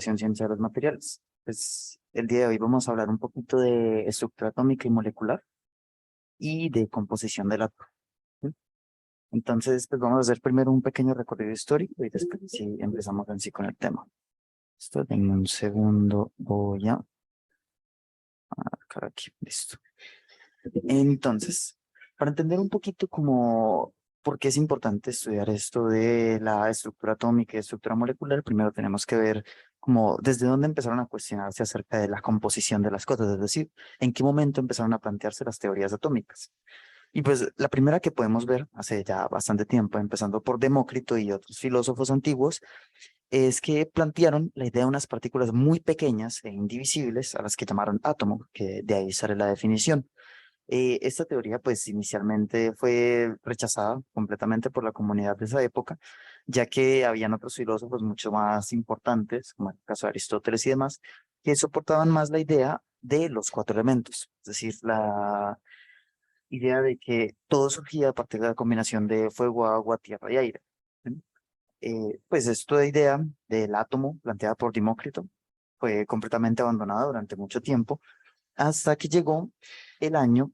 Ciencia de los materiales. Pues el día de hoy vamos a hablar un poquito de estructura atómica y molecular y de composición del átomo. ¿Sí? Entonces, pues vamos a hacer primero un pequeño recorrido histórico y después sí empezamos en sí con el tema. Esto, en un segundo, voy a marcar aquí, listo. Entonces, para entender un poquito como por qué es importante estudiar esto de la estructura atómica y estructura molecular, primero tenemos que ver como desde dónde empezaron a cuestionarse acerca de la composición de las cosas, es decir, en qué momento empezaron a plantearse las teorías atómicas. Y pues la primera que podemos ver hace ya bastante tiempo, empezando por Demócrito y otros filósofos antiguos, es que plantearon la idea de unas partículas muy pequeñas e indivisibles a las que llamaron átomo, que de ahí sale la definición. Esta teoría, pues inicialmente fue rechazada completamente por la comunidad de esa época, ya que habían otros filósofos mucho más importantes, como el caso de Aristóteles y demás, que soportaban más la idea de los cuatro elementos, es decir, la idea de que todo surgía a partir de la combinación de fuego, agua, tierra y aire. ¿Sí? Pues esta idea del átomo planteada por Demócrito fue completamente abandonada durante mucho tiempo hasta que llegó el año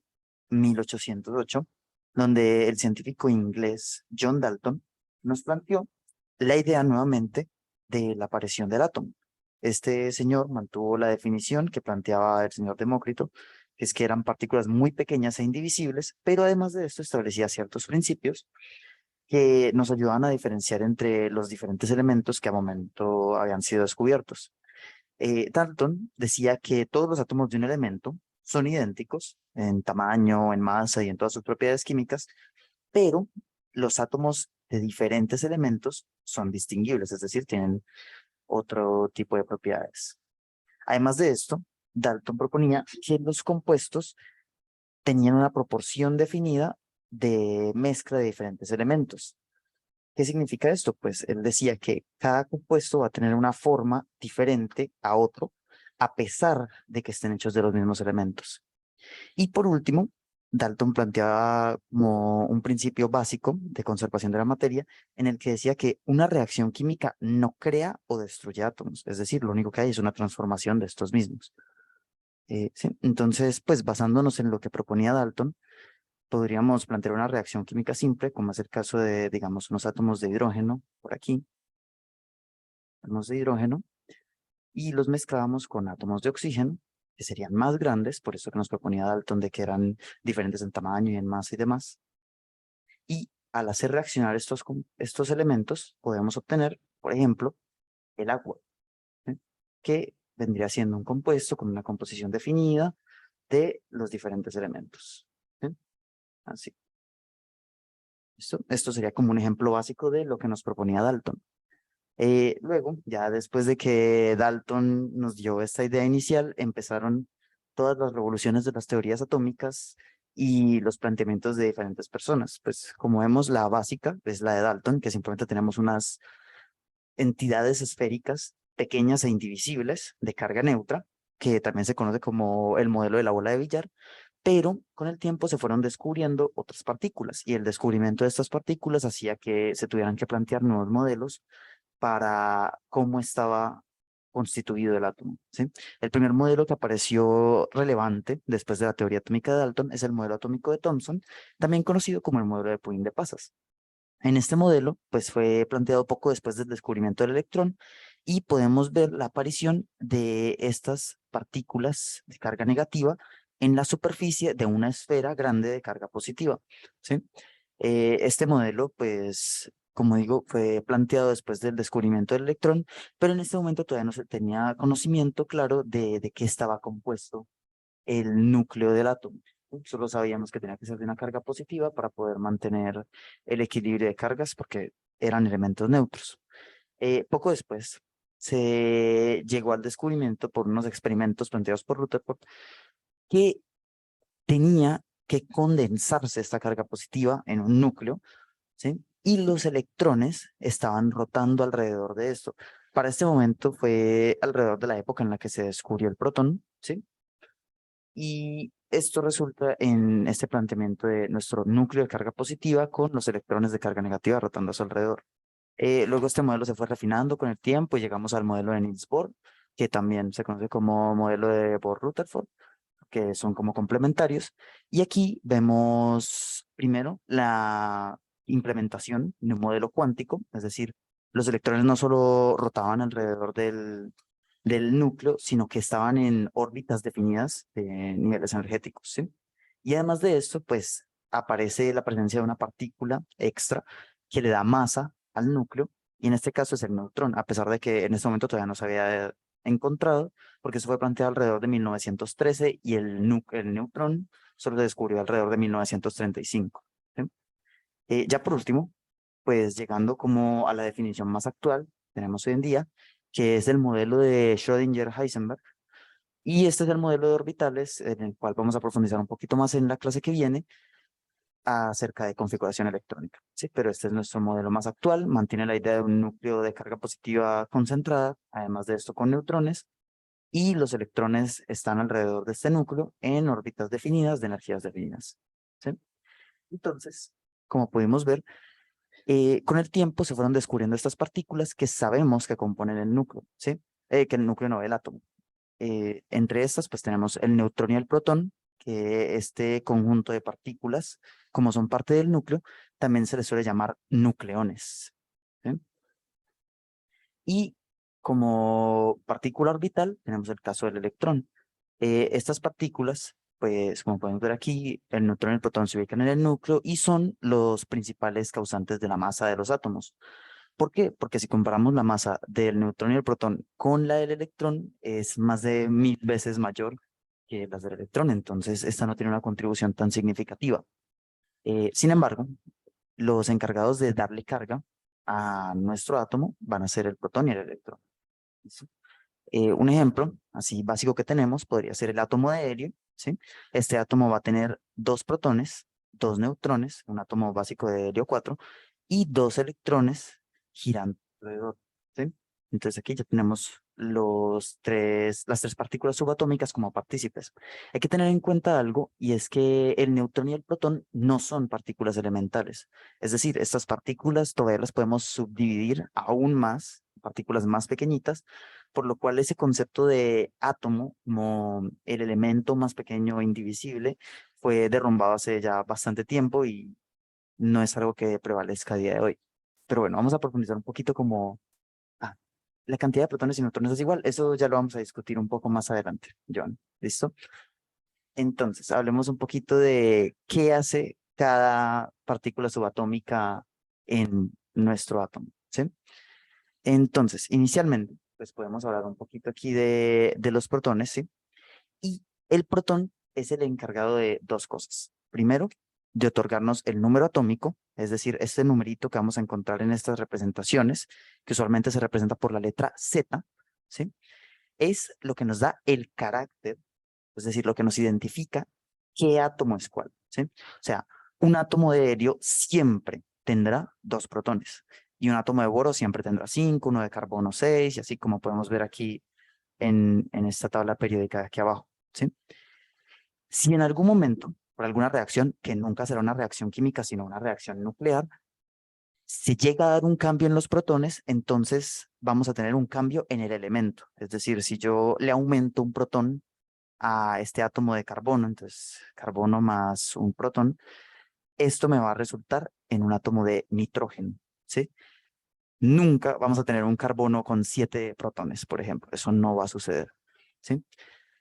1808, donde el científico inglés John Dalton nos planteó la idea nuevamente de la aparición del átomo. Este señor mantuvo la definición que planteaba el señor Demócrito, que es que eran partículas muy pequeñas e indivisibles, pero además de esto establecía ciertos principios que nos ayudaban a diferenciar entre los diferentes elementos que a momento habían sido descubiertos. Dalton decía que todos los átomos de un elemento son idénticos en tamaño, en masa y en todas sus propiedades químicas, pero los átomos de diferentes elementos son distinguibles, es decir, tienen otro tipo de propiedades. Además de esto, Dalton proponía que los compuestos tenían una proporción definida de mezcla de diferentes elementos. ¿Qué significa esto? Pues él decía que cada compuesto va a tener una forma diferente a otro, a pesar de que estén hechos de los mismos elementos. Y por último, Dalton planteaba como un principio básico de conservación de la materia, en el que decía que una reacción química no crea o destruye átomos, es decir, lo único que hay es una transformación de estos mismos. Sí, entonces, pues basándonos en lo que proponía Dalton, podríamos plantear una reacción química simple, como es el caso de, digamos, unos átomos de hidrógeno, por aquí, átomos de hidrógeno, y los mezclábamos con átomos de oxígeno, que serían más grandes, por eso que nos proponía Dalton de que eran diferentes en tamaño y en masa y demás. Y al hacer reaccionar estos elementos, podemos obtener, por ejemplo, el agua, ¿sí? Que vendría siendo un compuesto con una composición definida de los diferentes elementos. ¿Sí? Así. Esto sería como un ejemplo básico de lo que nos proponía Dalton. Luego, ya después de que Dalton nos dio esta idea inicial, empezaron todas las revoluciones de las teorías atómicas y los planteamientos de diferentes personas. Pues como vemos, la básica es la de Dalton, que simplemente tenemos unas entidades esféricas pequeñas e indivisibles de carga neutra, que también se conoce como el modelo de la bola de billar, pero con el tiempo se fueron descubriendo otras partículas y el descubrimiento de estas partículas hacía que se tuvieran que plantear nuevos modelos para cómo estaba constituido el átomo, ¿sí? El primer modelo que apareció relevante después de la teoría atómica de Dalton es el modelo atómico de Thomson, también conocido como el modelo de pudín de pasas. En este modelo, pues fue planteado poco después del descubrimiento del electrón y podemos ver la aparición de estas partículas de carga negativa en la superficie de una esfera grande de carga positiva, ¿sí? Este modelo, pues, como digo, fue planteado después del descubrimiento del electrón, pero en este momento todavía no se tenía conocimiento claro de qué estaba compuesto el núcleo del átomo. Solo sabíamos que tenía que ser de una carga positiva para poder mantener el equilibrio de cargas porque eran elementos neutros. Poco después se llegó al descubrimiento por unos experimentos planteados por Rutherford que tenía que condensarse esta carga positiva en un núcleo, ¿sí? Y los electrones estaban rotando alrededor de esto. Para este momento fue alrededor de la época en la que se descubrió el protón, ¿sí? Y esto resulta en este planteamiento de nuestro núcleo de carga positiva con los electrones de carga negativa rotando a su alrededor. Luego este modelo se fue refinando con el tiempo y llegamos al modelo de Niels Bohr, que también se conoce como modelo de Bohr-Rutherford, que son como complementarios. Y aquí vemos primero la implementación de un modelo cuántico, es decir, los electrones no solo rotaban alrededor del núcleo, sino que estaban en órbitas definidas de niveles energéticos, ¿sí? Y además de esto, pues aparece la presencia de una partícula extra que le da masa al núcleo, y en este caso es el neutrón, a pesar de que en este momento todavía no se había encontrado, porque eso fue planteado alrededor de 1913 y el neutrón solo se descubrió alrededor de 1935. ¿Sí? Ya por último, pues llegando como a la definición más actual, tenemos hoy en día, que es el modelo de Schrödinger-Heisenberg, y este es el modelo de orbitales en el cual vamos a profundizar un poquito más en la clase que viene acerca de configuración electrónica, ¿sí? Pero este es nuestro modelo más actual, mantiene la idea de un núcleo de carga positiva concentrada, además de esto con neutrones, y los electrones están alrededor de este núcleo en órbitas definidas de energías definidas, ¿sí? Entonces, como pudimos ver, con el tiempo se fueron descubriendo estas partículas que sabemos que componen el núcleo, ¿sí? Que el núcleo no, el átomo. Entre estas, pues tenemos el neutrón y el protón, que este conjunto de partículas, como son parte del núcleo, también se les suele llamar nucleones, ¿sí? Y como partícula orbital, tenemos el caso del electrón. Estas partículas, pues como podemos ver aquí, el neutrón y el protón se ubican en el núcleo y son los principales causantes de la masa de los átomos. ¿Por qué? Porque si comparamos la masa del neutrón y el protón con la del electrón, es más de 1000 veces mayor que las del electrón, entonces esta no tiene una contribución tan significativa. Sin embargo, los encargados de darle carga a nuestro átomo van a ser el protón y el electrón. ¿Sí? Un ejemplo así básico que tenemos podría ser el átomo de helio, ¿sí? Este átomo va a tener dos protones, dos neutrones, un átomo básico de helio 4 y dos electrones girando alrededor, ¿sí? Entonces aquí ya tenemos las tres partículas subatómicas como partícipes. Hay que tener en cuenta algo, y es que el neutrón y el protón no son partículas elementales. Es decir, estas partículas todavía las podemos subdividir aún más, partículas más pequeñitas, por lo cual ese concepto de átomo como el elemento más pequeño e indivisible fue derrumbado hace ya bastante tiempo y no es algo que prevalezca a día de hoy. Pero bueno, vamos a profundizar un poquito como ah, la cantidad de protones y neutrones es igual. Eso ya lo vamos a discutir un poco más adelante, John. ¿Listo? Entonces, hablemos un poquito de qué hace cada partícula subatómica en nuestro átomo, ¿sí? Entonces, inicialmente, pues podemos hablar un poquito aquí de los protones, ¿sí? Y el protón es el encargado de dos cosas. Primero, de otorgarnos el número atómico, es decir, este numerito que vamos a encontrar en estas representaciones, que usualmente se representa por la letra Z, ¿sí? Es lo que nos da el carácter, es decir, lo que nos identifica qué átomo es cuál, ¿sí? O sea, un átomo de helio siempre tendrá dos protones y un átomo de boro siempre tendrá cinco, uno de carbono seis, y así como podemos ver aquí en esta tabla periódica de aquí abajo, ¿sí? Si en algún momento, por alguna reacción, que nunca será una reacción química, sino una reacción nuclear, se llega a dar un cambio en los protones, entonces vamos a tener un cambio en el elemento. Es decir, si yo le aumento un protón a este átomo de carbono, entonces carbono más un protón, esto me va a resultar en un átomo de nitrógeno, ¿sí? Nunca vamos a tener un carbono con 7 protones, por ejemplo. Eso no va a suceder, ¿sí?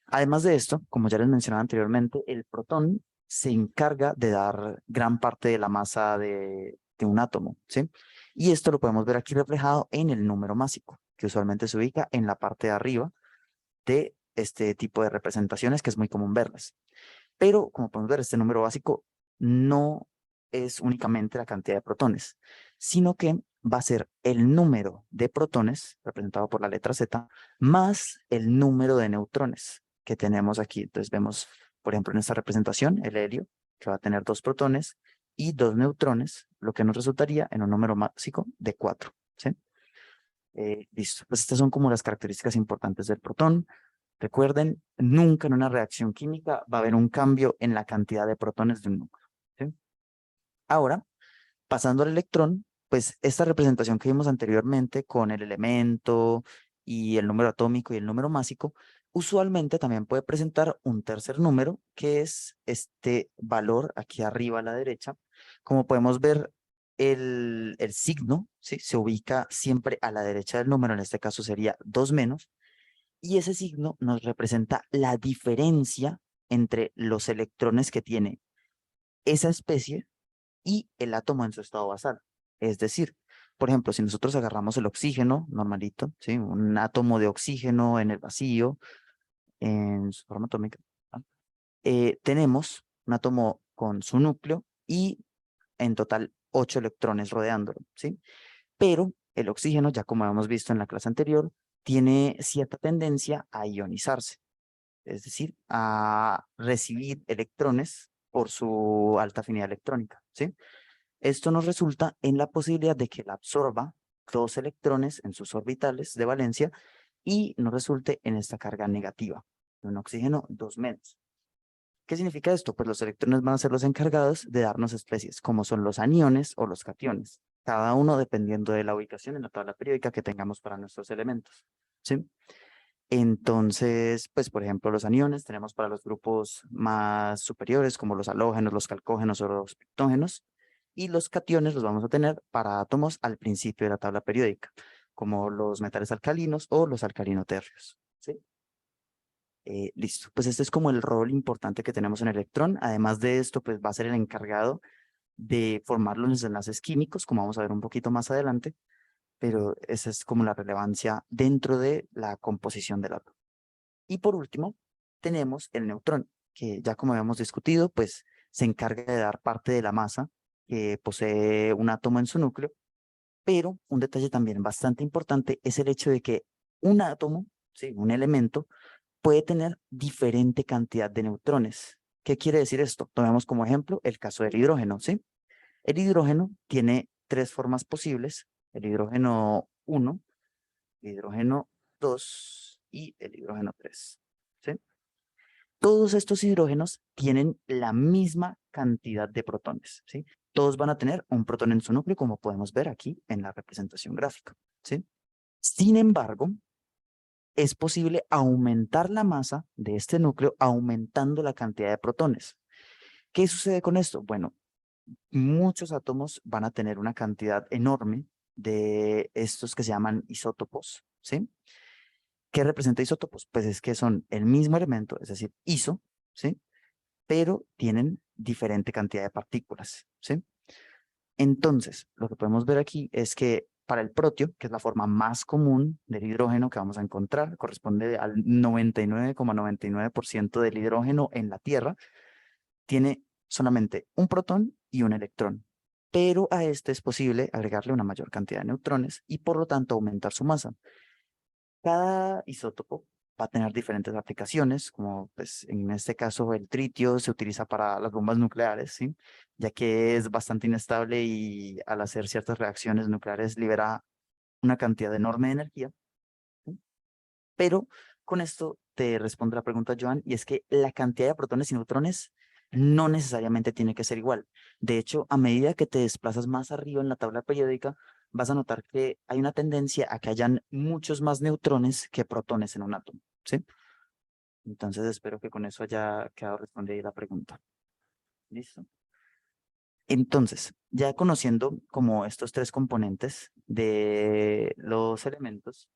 Además de esto, como ya les mencionaba anteriormente, el protón se encarga de dar gran parte de la masa de un átomo, ¿sí? Y esto lo podemos ver aquí reflejado en el número másico, que usualmente se ubica en la parte de arriba de este tipo de representaciones, que es muy común verlas. Pero, como podemos ver, este número básico no es únicamente la cantidad de protones, sino que va a ser el número de protones, representado por la letra Z, más el número de neutrones que tenemos aquí. Entonces vemos, por ejemplo, en esta representación, el helio, que va a tener dos protones y dos neutrones, lo que nos resultaría en un número básico de 4. ¿Sí? Listo. Pues estas son como las características importantes del protón. Recuerden, nunca en una reacción química va a haber un cambio en la cantidad de protones de un núcleo, ¿sí? Ahora, pasando al electrón, pues esta representación que vimos anteriormente con el elemento y el número atómico y el número másico, usualmente también puede presentar un tercer número, que es este valor aquí arriba a la derecha. Como podemos ver, el signo, ¿sí?, se ubica siempre a la derecha del número, en este caso sería 2 menos, y ese signo nos representa la diferencia entre los electrones que tiene esa especie y el átomo en su estado basal. Es decir, por ejemplo, si nosotros agarramos el oxígeno normalito, ¿sí?, un átomo de oxígeno en el vacío, en su forma atómica, ¿ah? Tenemos un átomo con su núcleo y en total 8 electrones rodeándolo, ¿sí? Pero el oxígeno, ya como hemos visto en la clase anterior, tiene cierta tendencia a ionizarse, es decir, a recibir electrones por su alta afinidad electrónica, ¿sí? Esto nos resulta en la posibilidad de que él absorba 2 electrones en sus orbitales de valencia y nos resulte en esta carga negativa, un oxígeno 2 menos. ¿Qué significa esto? Pues los electrones van a ser los encargados de darnos especies, como son los aniones o los cationes, cada uno dependiendo de la ubicación en la tabla periódica que tengamos para nuestros elementos, ¿sí? Entonces, pues por ejemplo, los aniones tenemos para los grupos más superiores, como los halógenos, los calcógenos o los peptógenos, y los cationes los vamos a tener para átomos al principio de la tabla periódica, como los metales alcalinos o los alcalinoterrios, ¿sí? Listo, pues este es como el rol importante que tenemos en el electrón. Además de esto, pues va a ser el encargado de formar los enlaces químicos, como vamos a ver un poquito más adelante, pero esa es como la relevancia dentro de la composición del átomo. Y por último, tenemos el neutrón, que ya como habíamos discutido, pues se encarga de dar parte de la masa que posee un átomo en su núcleo, pero un detalle también bastante importante es el hecho de que un átomo, ¿sí?, un elemento, puede tener diferente cantidad de neutrones. ¿Qué quiere decir esto? Tomemos como ejemplo el caso del hidrógeno, ¿sí? El hidrógeno tiene 3 formas posibles: el hidrógeno 1, el hidrógeno 2 y el hidrógeno 3, ¿sí? Todos estos hidrógenos tienen la misma cantidad de protones, ¿sí? Todos van a tener un protón en su núcleo, como podemos ver aquí en la representación gráfica, ¿sí? Sin embargo, es posible aumentar la masa de este núcleo aumentando la cantidad de protones. ¿Qué sucede con esto? Bueno, muchos átomos van a tener una cantidad enorme de estos que se llaman isótopos, ¿sí? ¿Qué representa isótopos? Pues es que son el mismo elemento, es decir, iso, ¿sí?, pero tienen diferente cantidad de partículas, ¿sí? Entonces, lo que podemos ver aquí es que para el protio, que es la forma más común del hidrógeno que vamos a encontrar, corresponde al 99,99% del hidrógeno en la Tierra, tiene solamente un protón y un electrón, pero a este es posible agregarle una mayor cantidad de neutrones y por lo tanto aumentar su masa. Cada isótopo va a tener diferentes aplicaciones, como pues en este caso el tritio se utiliza para las bombas nucleares, ¿sí?, ya que es bastante inestable y al hacer ciertas reacciones nucleares libera una cantidad enorme de energía, ¿sí? Pero con esto te respondo la pregunta, Joan, y es que la cantidad de protones y neutrones no necesariamente tiene que ser igual. De hecho, a medida que te desplazas más arriba en la tabla periódica, vas a notar que hay una tendencia a que hayan muchos más neutrones que protones en un átomo, ¿sí? Entonces espero que con eso haya quedado respondida la pregunta. ¿Listo? Entonces, ya conociendo como estos 3 componentes de los elementos,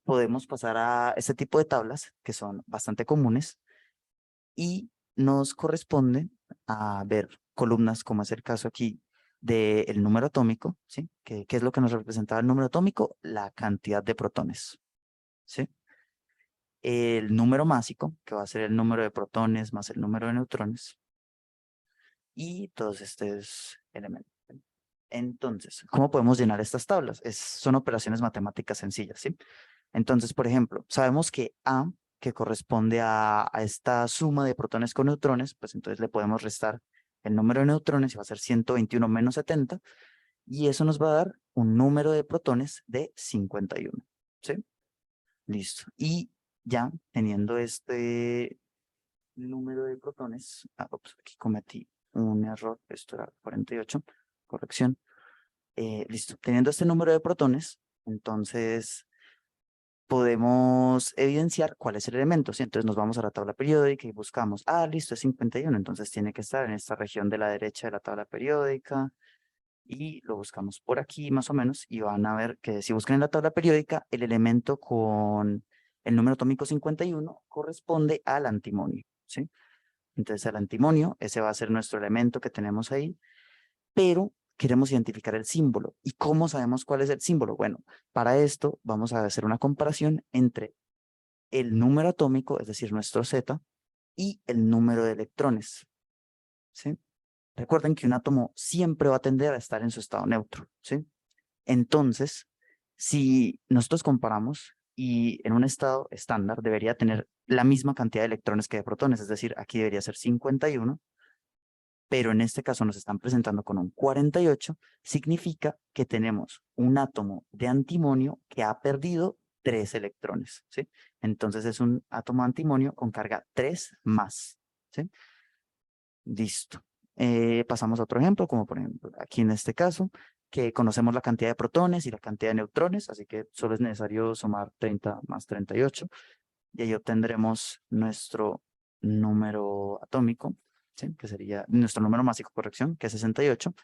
podemos pasar a este tipo de tablas que son bastante comunes y nos corresponde a ver columnas, como es el caso aquí del número atómico, ¿sí? ¿Qué es lo que nos representa el número atómico? La cantidad de protones, ¿sí? El número másico, que va a ser el número de protones más el número de neutrones, y todos estos elementos. Entonces, ¿cómo podemos llenar estas tablas? Son operaciones matemáticas sencillas, ¿sí? Entonces, por ejemplo, sabemos que A, que corresponde a esta suma de protones con neutrones, pues entonces le podemos restar el número de neutrones y va a ser 121 menos 70, y eso nos va a dar un número de protones de 51, ¿sí? Listo. Y ya teniendo este número de protones, ups, aquí cometí un error, esto era 48, corrección. Listo, teniendo este número de protones, entonces podemos evidenciar cuál es el elemento, ¿sí? Entonces nos vamos a la tabla periódica y buscamos, listo, es 51, entonces tiene que estar en esta región de la derecha de la tabla periódica, y lo buscamos por aquí más o menos, y van a ver que si buscan en la tabla periódica, el elemento con el número atómico 51 corresponde al antimonio, ¿sí? Entonces el antimonio, ese va a ser nuestro elemento que tenemos ahí, pero queremos identificar el símbolo. ¿Y cómo sabemos cuál es el símbolo? Bueno, para esto vamos a hacer una comparación entre el número atómico, es decir, nuestro Z, y el número de electrones, ¿sí? Recuerden que un átomo siempre va a tender a estar en su estado neutro, ¿sí? Entonces, si nosotros comparamos y en un estado estándar debería tener la misma cantidad de electrones que de protones, es decir, aquí debería ser 51, pero en este caso nos están presentando con un 48, significa que tenemos un átomo de antimonio que ha perdido 3 electrones, ¿sí? Entonces es un átomo de antimonio con carga 3 más, ¿sí? Listo. Pasamos a otro ejemplo, como por ejemplo aquí en este caso, que conocemos la cantidad de protones y la cantidad de neutrones, así que solo es necesario sumar 30 más 38, y ahí obtendremos nuestro número atómico, ¿sí? Que sería nuestro número másico, corrección, que es 68.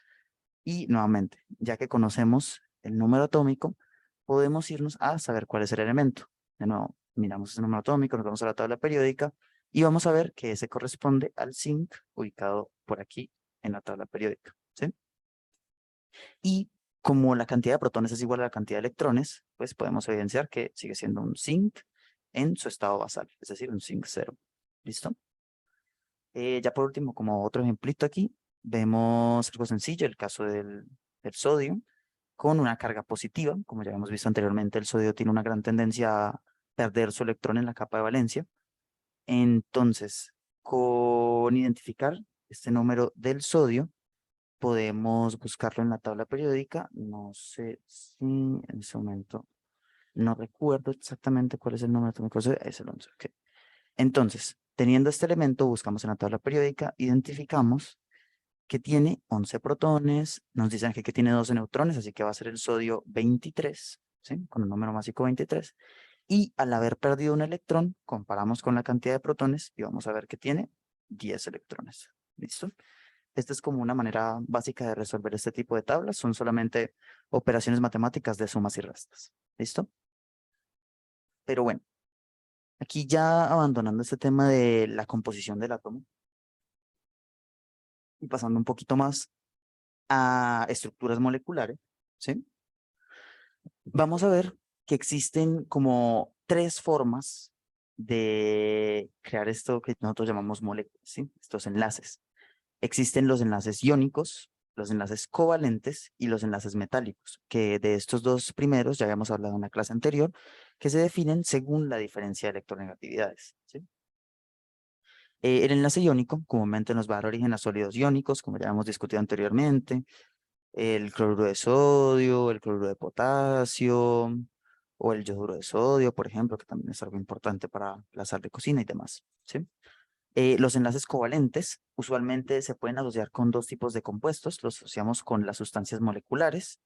Y nuevamente, ya que conocemos el número atómico, podemos irnos a saber cuál es el elemento. De nuevo, miramos ese número atómico, nos vamos a la tabla periódica y vamos a ver que ese corresponde al zinc ubicado por aquí en la tabla periódica, ¿sí? Y como la cantidad de protones es igual a la cantidad de electrones, pues podemos evidenciar que sigue siendo un zinc en su estado basal, es decir, un zinc 0. ¿Listo? Ya por último, como otro ejemplito aquí, vemos algo sencillo, el caso del sodio, con una carga positiva. Como ya hemos visto anteriormente, el sodio tiene una gran tendencia a perder su electrón en la capa de valencia. Entonces, con identificar este número del sodio, podemos buscarlo en la tabla periódica. No sé si en ese momento no recuerdo exactamente cuál es el número atómico. Es el 11. Ok. Entonces, teniendo este elemento, buscamos en la tabla periódica, identificamos que tiene 11 protones, nos dicen que tiene 12 neutrones, así que va a ser el sodio 23, ¿sí? Con un número másico 23. Y al haber perdido un electrón, comparamos con la cantidad de protones y vamos a ver que tiene 10 electrones. ¿Listo? Esta es como una manera básica de resolver este tipo de tablas. Son solamente operaciones matemáticas de sumas y restas. ¿Listo? Pero bueno, aquí ya abandonando este tema de la composición del átomo y pasando un poquito más a estructuras moleculares, ¿sí? Vamos a ver que existen como 3 formas de crear esto que nosotros llamamos moléculas, ¿sí? Estos enlaces. Existen los enlaces iónicos, los enlaces covalentes y los enlaces metálicos, que de estos dos primeros ya habíamos hablado en la clase anterior, que se definen según la diferencia de electronegatividades, ¿sí? El enlace iónico comúnmente nos va a dar origen a sólidos iónicos, como ya hemos discutido anteriormente, el cloruro de sodio, el cloruro de potasio, o el yoduro de sodio, por ejemplo, que también es algo importante para la sal de cocina y demás, ¿sí? Los enlaces covalentes usualmente se pueden asociar con 2 tipos de compuestos, los asociamos con las sustancias moleculares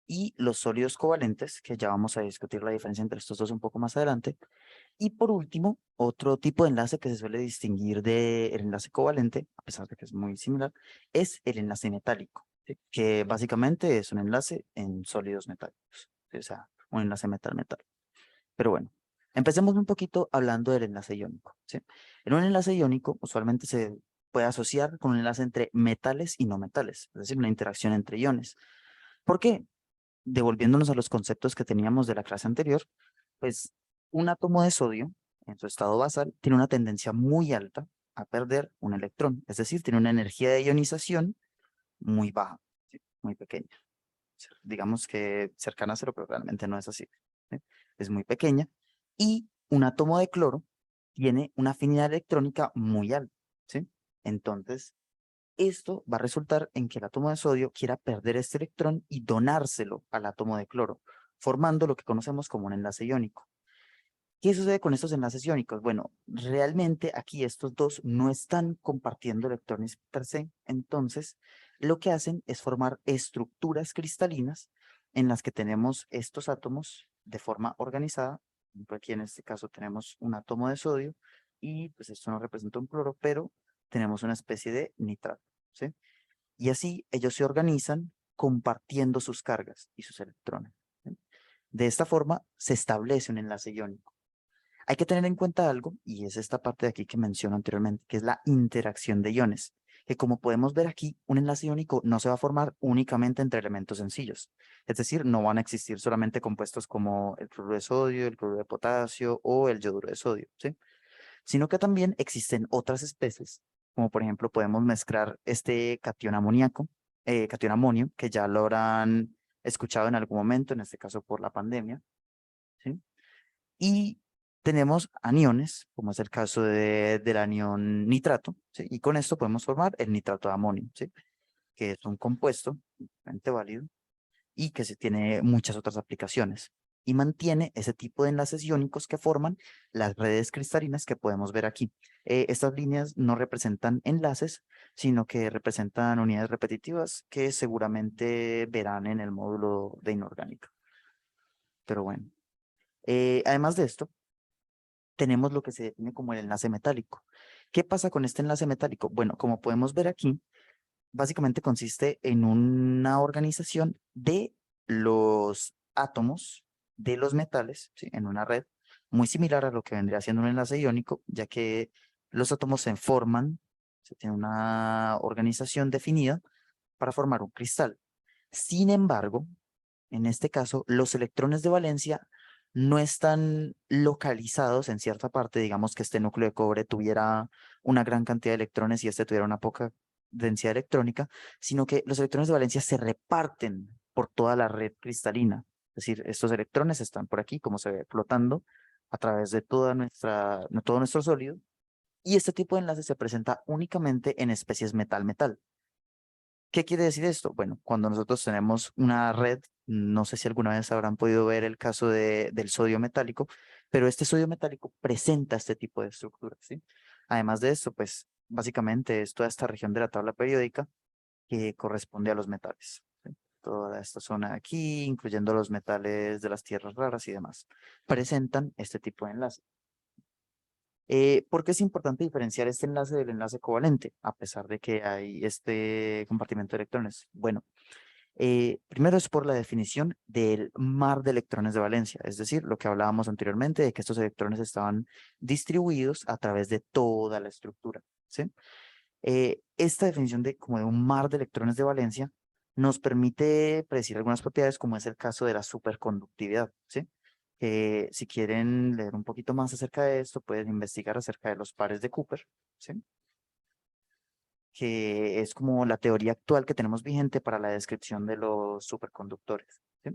y los sólidos covalentes, que ya vamos a discutir la diferencia entre estos dos un poco más adelante. Y por último, otro tipo de enlace que se suele distinguir del enlace covalente, a pesar de que es muy similar, es el enlace metálico, ¿sí? Que básicamente es un enlace en sólidos metálicos, ¿sí? O sea, un enlace metal-metal. Pero bueno, empecemos un poquito hablando del enlace iónico, ¿sí? En un enlace iónico usualmente se puede asociar con un enlace entre metales y no metales, es decir, una interacción entre iones. ¿Por qué? Devolviéndonos a los conceptos que teníamos de la clase anterior, pues un átomo de sodio en su estado basal tiene una tendencia muy alta a perder un electrón, es decir, tiene una energía de ionización muy baja, ¿sí? Muy pequeña. Digamos que cercana a cero, pero realmente no es así, ¿sí? Es muy pequeña. Y un átomo de cloro tiene una afinidad electrónica muy alta, ¿sí? Entonces, esto va a resultar en que el átomo de sodio quiera perder este electrón y donárselo al átomo de cloro, formando lo que conocemos como un enlace iónico. ¿Qué sucede con estos enlaces iónicos? Bueno, realmente aquí estos dos no están compartiendo electrones per se, entonces lo que hacen es formar estructuras cristalinas en las que tenemos estos átomos de forma organizada. Por ejemplo, aquí en este caso tenemos un átomo de sodio y pues esto no representa un cloro, pero tenemos una especie de nitrato, ¿sí? Y así ellos se organizan compartiendo sus cargas y sus electrones, ¿sí? De esta forma se establece un enlace iónico. Hay que tener en cuenta algo, y es esta parte de aquí que menciono anteriormente, que es la interacción de iones, que como podemos ver aquí, un enlace iónico no se va a formar únicamente entre elementos sencillos. Es decir, no van a existir solamente compuestos como el cloruro de sodio, el cloruro de potasio o el yoduro de sodio, ¿sí? Sino que también existen otras especies, como por ejemplo podemos mezclar este catión amoníaco, catión amonio, que ya lo habrán escuchado en algún momento, en este caso por la pandemia, ¿sí? Y tenemos aniones, como es el caso del anión nitrato, ¿sí? Y con esto podemos formar el nitrato de amonio, ¿sí? Que es un compuesto completamente válido y que se tiene muchas otras aplicaciones. Y mantiene ese tipo de enlaces iónicos que forman las redes cristalinas que podemos ver aquí. Estas líneas no representan enlaces, sino que representan unidades repetitivas que seguramente verán en el módulo de inorgánica. Pero bueno, además de esto, tenemos lo que se define como el enlace metálico. ¿Qué pasa con este enlace metálico? Bueno, como podemos ver aquí, básicamente consiste en una organización de los átomos de los metales, ¿sí? En una red muy similar a lo que vendría siendo un enlace iónico, ya que los átomos se forman, se tiene una organización definida para formar un cristal. Sin embargo, en este caso, los electrones de valencia no están localizados en cierta parte, digamos que este núcleo de cobre tuviera una gran cantidad de electrones y este tuviera una poca densidad electrónica, sino que los electrones de valencia se reparten por toda la red cristalina. Es decir, estos electrones están por aquí, como se ve, flotando a través de todo nuestro sólido, y este tipo de enlace se presenta únicamente en especies metal-metal. ¿Qué quiere decir esto? Bueno, cuando nosotros tenemos una red, no sé si alguna vez habrán podido ver el caso del sodio metálico, pero este sodio metálico presenta este tipo de estructuras, ¿sí? Además de esto, pues básicamente es toda esta región de la tabla periódica que corresponde a los metales, ¿sí? Toda esta zona de aquí, incluyendo los metales de las tierras raras y demás, presentan este tipo de enlace. ¿Por qué es importante diferenciar este enlace del enlace covalente, a pesar de que hay este compartimiento de electrones? Bueno, primero es por la definición del mar de electrones de valencia, es decir, lo que hablábamos anteriormente de que estos electrones estaban distribuidos a través de toda la estructura, ¿sí? Esta definición de como de un mar de electrones de valencia nos permite predecir algunas propiedades, como es el caso de la superconductividad, ¿sí? Si quieren leer un poquito más acerca de esto, pueden investigar acerca de los pares de Cooper, ¿sí? Que es como la teoría actual que tenemos vigente para la descripción de los superconductores, ¿sí?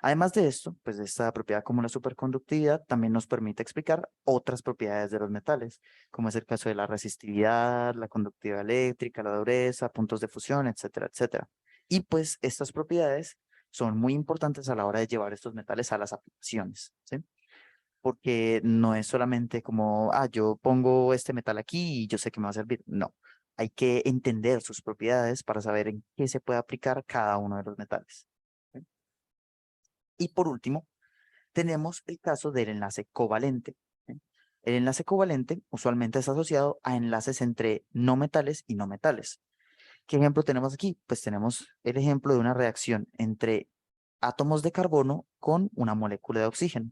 Además de esto, pues de esta propiedad como la superconductividad, también nos permite explicar otras propiedades de los metales, como es el caso de la resistividad, la conductividad eléctrica, la dureza, puntos de fusión, etcétera, etcétera. Y pues estas propiedades son muy importantes a la hora de llevar estos metales a las aplicaciones, ¿sí? Porque no es solamente como, yo pongo este metal aquí y yo sé que me va a servir. No, hay que entender sus propiedades para saber en qué se puede aplicar cada uno de los metales, ¿sí? Y por último, tenemos el caso del enlace covalente, ¿sí? El enlace covalente usualmente es asociado a enlaces entre no metales y no metales. ¿Qué ejemplo tenemos aquí? Pues tenemos el ejemplo de una reacción entre átomos de carbono con una molécula de oxígeno.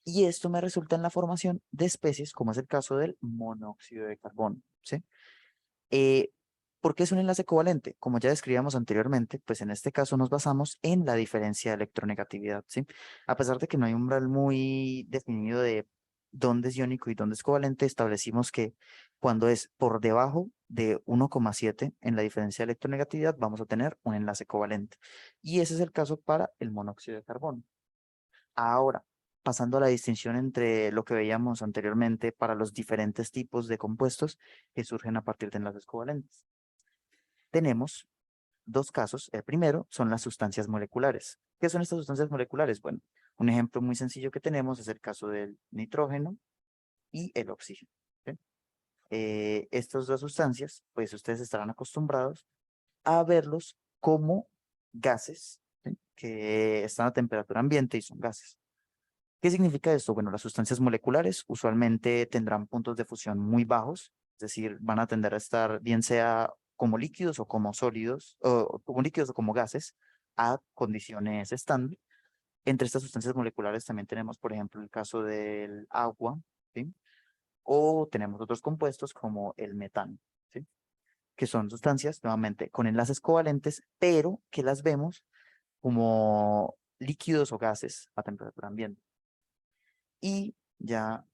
Y esto me resulta en la formación de especies, como es el caso del monóxido de carbono, ¿sí? Eh, ¿Por qué es un enlace covalente? Como ya describíamos anteriormente, pues en este caso nos basamos en la diferencia de electronegatividad, ¿sí? A pesar de que no hay un umbral muy definido de dónde es iónico y dónde es covalente, establecimos que cuando es por debajo de 1,7 en la diferencia de electronegatividad, vamos a tener un enlace covalente. Y ese es el caso para el monóxido de carbono. Ahora, pasando a la distinción entre lo que veíamos anteriormente para los diferentes tipos de compuestos que surgen a partir de enlaces covalentes. Tenemos dos casos. El primero son las sustancias moleculares. ¿Qué son estas sustancias moleculares? Bueno, un ejemplo muy sencillo que tenemos es el caso del nitrógeno y el oxígeno, ¿sí? Estas dos sustancias, pues ustedes estarán acostumbrados a verlos como gases, ¿sí? Que están a temperatura ambiente y son gases. ¿Qué significa esto? Bueno, las sustancias moleculares usualmente tendrán puntos de fusión muy bajos, es decir, van a tender a estar bien sea como líquidos o como sólidos, o como líquidos o como gases, a condiciones estándar. Entre estas sustancias moleculares también tenemos, por ejemplo, el caso del agua, ¿sí? O tenemos otros compuestos como el metano, ¿sí? Que son sustancias, nuevamente, con enlaces covalentes, pero que las vemos como líquidos o gases a temperatura ambiente. Y ya,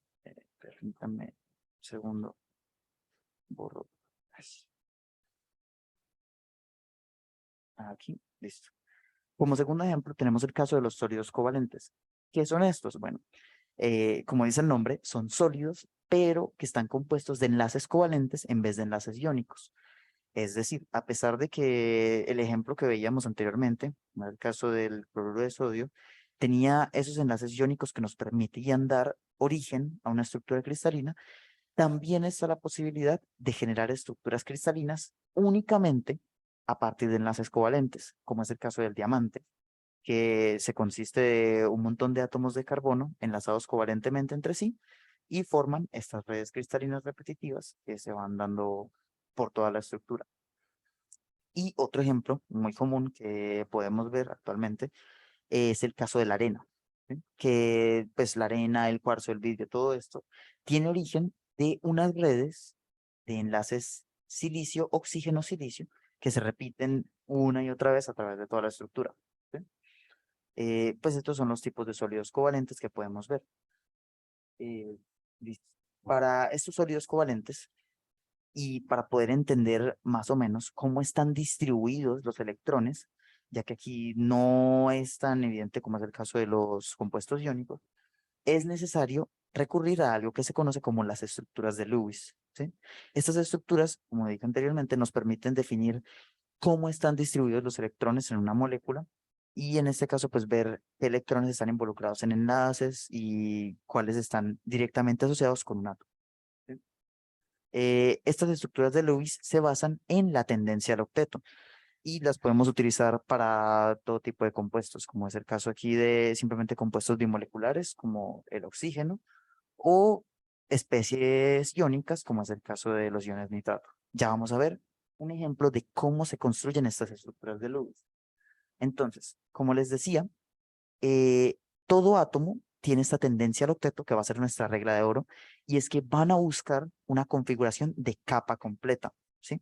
permítanme un segundo, borro. Aquí, listo. Como segundo ejemplo, tenemos el caso de los sólidos covalentes. ¿Qué son estos? Bueno, como dice el nombre, son sólidos, pero que están compuestos de enlaces covalentes en vez de enlaces iónicos. Es decir, a pesar de que el ejemplo que veíamos anteriormente, en el caso del cloruro de sodio, tenía esos enlaces iónicos que nos permitían dar origen a una estructura cristalina, también está la posibilidad de generar estructuras cristalinas únicamente a partir de enlaces covalentes, como es el caso del diamante, que se consiste de un montón de átomos de carbono enlazados covalentemente entre sí y forman estas redes cristalinas repetitivas que se van dando por toda la estructura. Y otro ejemplo muy común que podemos ver actualmente es el caso de la arena, ¿sí? Que pues la arena, el cuarzo, el vidrio, todo esto tiene origen de unas redes de enlaces silicio-oxígeno-silicio que se repiten una y otra vez a través de toda la estructura, ¿sí? Pues estos son los tipos de sólidos covalentes que podemos ver. Eh, listo. Para estos sólidos covalentes, y para poder entender más o menos cómo están distribuidos los electrones, ya que aquí no es tan evidente como es el caso de los compuestos iónicos, es necesario recurrir a algo que se conoce como las estructuras de Lewis, ¿sí? Estas estructuras, como dije anteriormente, nos permiten definir cómo están distribuidos los electrones en una molécula y en este caso, pues ver qué electrones están involucrados en enlaces y cuáles están directamente asociados con un átomo. ¿Sí? Estas estructuras de Lewis se basan en la tendencia al octeto y las podemos utilizar para todo tipo de compuestos, como es el caso aquí de simplemente compuestos bimoleculares, como el oxígeno, o especies iónicas, como es el caso de los iones nitrato. Ya vamos a ver un ejemplo de cómo se construyen estas estructuras de Lewis. Entonces, como les decía, eh, todo átomo tiene esta tendencia al octeto, que va a ser nuestra regla de oro, y es que van a buscar una configuración de capa completa, ¿sí?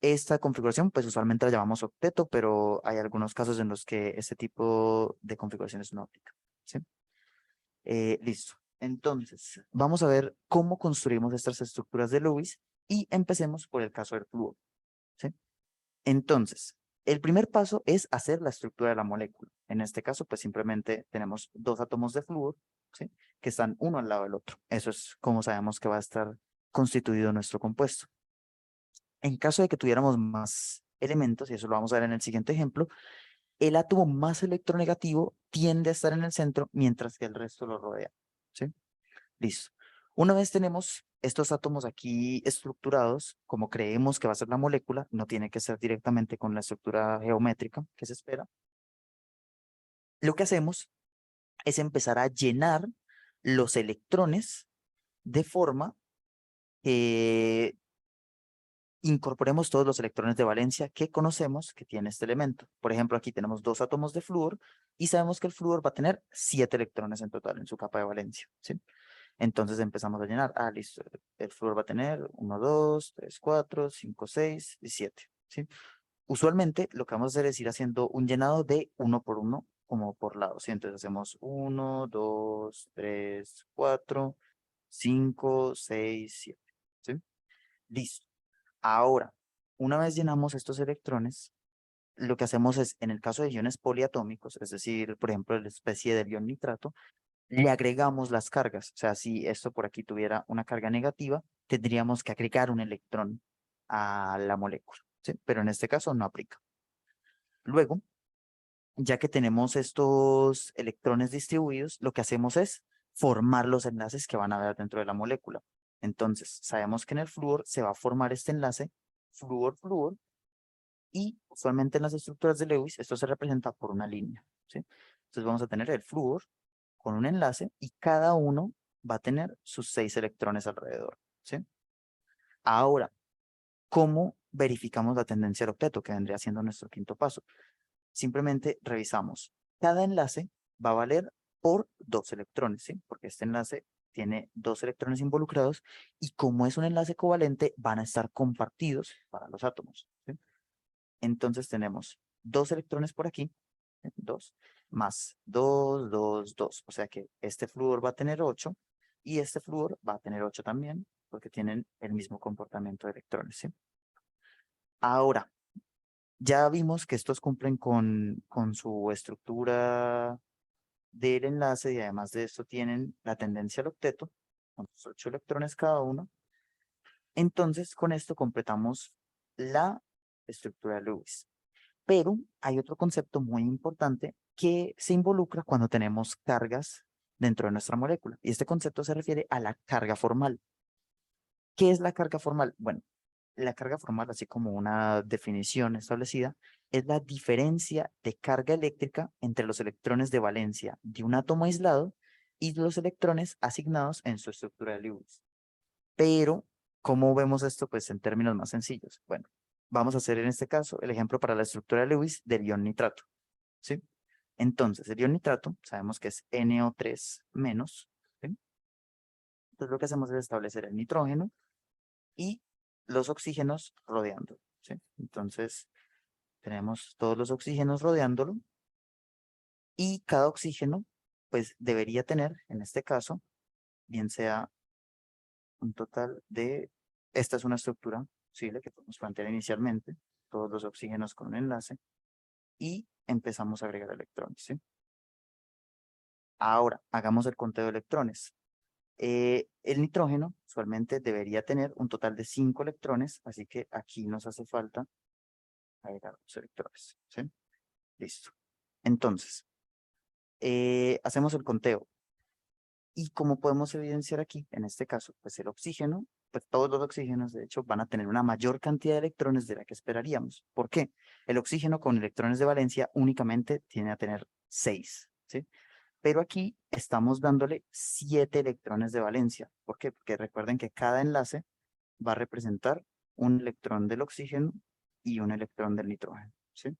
Esta configuración, pues usualmente la llamamos octeto, pero hay algunos casos en los que este tipo de configuración es no óptica, ¿sí? Listo. Entonces, vamos a ver cómo construimos estas estructuras de Lewis y empecemos por el caso del flúor, ¿sí? Entonces, el primer paso es hacer la estructura de la molécula. En este caso, pues simplemente tenemos dos átomos de flúor, ¿sí? Que están uno al lado del otro. Eso es como sabemos que va a estar constituido nuestro compuesto. En caso de que tuviéramos más elementos, y eso lo vamos a ver en el siguiente ejemplo, el átomo más electronegativo tiende a estar en el centro mientras que el resto lo rodea, ¿sí? Listo. Una vez tenemos estos átomos aquí estructurados, como creemos que va a ser la molécula, no tiene que ser directamente con la estructura geométrica que se espera. Lo que hacemos es empezar a llenar los electrones de forma que incorporemos todos los electrones de valencia que conocemos que tiene este elemento. Por ejemplo, aquí tenemos dos átomos de flúor y sabemos que el flúor va a tener 7 electrones en total en su capa de valencia, ¿sí? Entonces empezamos a llenar. Ah, listo. El flúor va a tener 1, 2, 3, 4, 5, 6 y 7, ¿sí? Usualmente lo que vamos a hacer es ir haciendo un llenado de uno por uno, como por lado, ¿sí? Entonces hacemos 1, 2, 3, 4, 5, 6, 7, ¿sí? Listo. Ahora, una vez llenamos estos electrones, lo que hacemos es, en el caso de iones poliatómicos, es decir, por ejemplo, la especie del ion nitrato, le agregamos las cargas. O sea, si esto por aquí tuviera una carga negativa, tendríamos que agregar un electrón a la molécula, ¿sí? Pero en este caso no aplica. Luego, ya que tenemos estos electrones distribuidos, lo que hacemos es formar los enlaces que van a haber dentro de la molécula. Entonces, sabemos que en el flúor se va a formar este enlace flúor-flúor Y usualmente en las estructuras de Lewis esto se representa por una línea, ¿sí? Entonces vamos a tener el flúor con un enlace y cada uno va a tener sus 6 electrones alrededor, ¿sí? Ahora, ¿cómo verificamos la tendencia al octeto? Que vendría siendo nuestro quinto paso. Simplemente revisamos. Cada enlace va a valer por 2 electrones, ¿sí? Porque este enlace tiene 2 electrones involucrados y como es un enlace covalente, van a estar compartidos para los átomos, ¿sí? Entonces tenemos 2 electrones por aquí, 2, más 2, 2, 2. O sea que este flúor va a tener 8 y este flúor va a tener 8 también, porque tienen el mismo comportamiento de electrones, ¿sí? Ahora, ya vimos que estos cumplen con su estructura del enlace y además de esto tienen la tendencia al octeto, con sus 8 electrones cada uno. Entonces, con esto completamos la estructura de Lewis. Pero hay otro concepto muy importante que se involucra cuando tenemos cargas dentro de nuestra molécula. Y este concepto se refiere a la carga formal. ¿Qué es la carga formal? Bueno, la carga formal, así como una definición establecida, es la diferencia de carga eléctrica entre los electrones de valencia de un átomo aislado y los electrones asignados en su estructura de Lewis. Pero, ¿cómo vemos esto? Pues en términos más sencillos. Bueno, vamos a hacer en este caso el ejemplo para la estructura de Lewis del ion nitrato, ¿sí? Entonces, el ion nitrato sabemos que es NO3 menos, ¿sí? Entonces lo que hacemos es establecer el nitrógeno y los oxígenos rodeándolo, ¿sí? Entonces, tenemos todos los oxígenos rodeándolo y cada oxígeno, pues debería tener, en este caso, bien sea un total de, esta es una estructura posible que podemos plantear inicialmente, todos los oxígenos con un enlace, y empezamos a agregar electrones, ¿sí? Ahora, hagamos el conteo de electrones. El nitrógeno usualmente debería tener un total de 5 electrones, así que aquí nos hace falta agregar los electrones, ¿sí? Listo. Entonces, hacemos el conteo. Y como podemos evidenciar aquí, en este caso, pues el oxígeno, pues todos los oxígenos, de hecho, van a tener una mayor cantidad de electrones de la que esperaríamos. ¿Por qué? El oxígeno con electrones de valencia únicamente tiene a tener 6, ¿sí? Pero aquí estamos dándole 7 electrones de valencia. ¿Por qué? Porque recuerden que cada enlace va a representar un electrón del oxígeno y un electrón del nitrógeno, ¿sí?